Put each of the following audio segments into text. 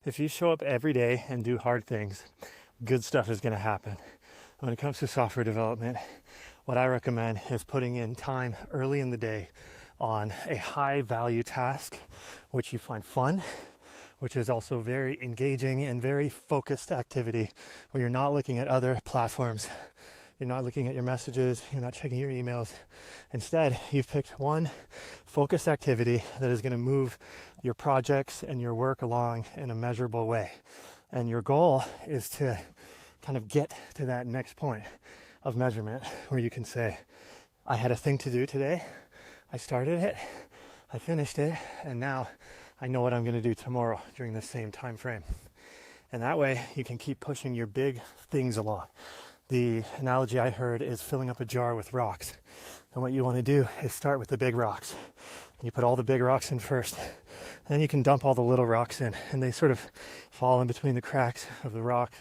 If you show up every day and do hard things, good stuff is going to happen. When it comes to software development, what I recommend is putting in time early in the day on a high value task, which you find fun, which is also very engaging and very focused activity where you're not looking at other platforms. You're not looking at your messages, you're not checking your emails. Instead, you've picked one focused activity that is going to move your projects and your work along in a measurable way. And your goal is to kind of get to that next point of measurement where you can say, I had a thing to do today, I started it, I finished it, and now I know what I'm going to do tomorrow during the same time frame. And that way you can keep pushing your big things along. The analogy I heard is filling up a jar with rocks. And what you want to do is start with the big rocks. You put all the big rocks in first. And then you can dump all the little rocks in. And they sort of fall in between the cracks of the rock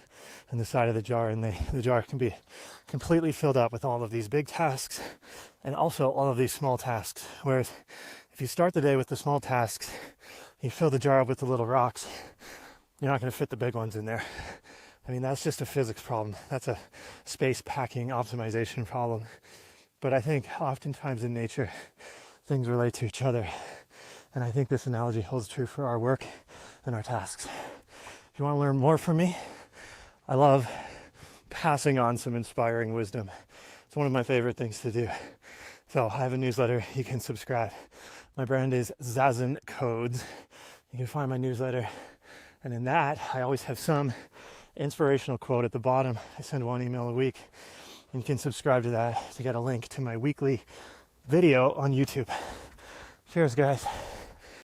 and the side of the jar. And the jar can be completely filled up with all of these big tasks and also all of these small tasks. Whereas if you start the day with the small tasks, you fill the jar up with the little rocks, you're not going to fit the big ones in there. I mean, that's just a physics problem. That's a space packing optimization problem. But I think oftentimes in nature, things relate to each other. And I think this analogy holds true for our work and our tasks. If you want to learn more from me, I love passing on some inspiring wisdom. It's one of my favorite things to do. So I have a newsletter. You can subscribe. My brand is Zazen Codes. You can find my newsletter. And in that, I always have some inspirational quote at the bottom. I send one email a week, and you can subscribe to that to get a link to my weekly video on YouTube. Cheers, guys.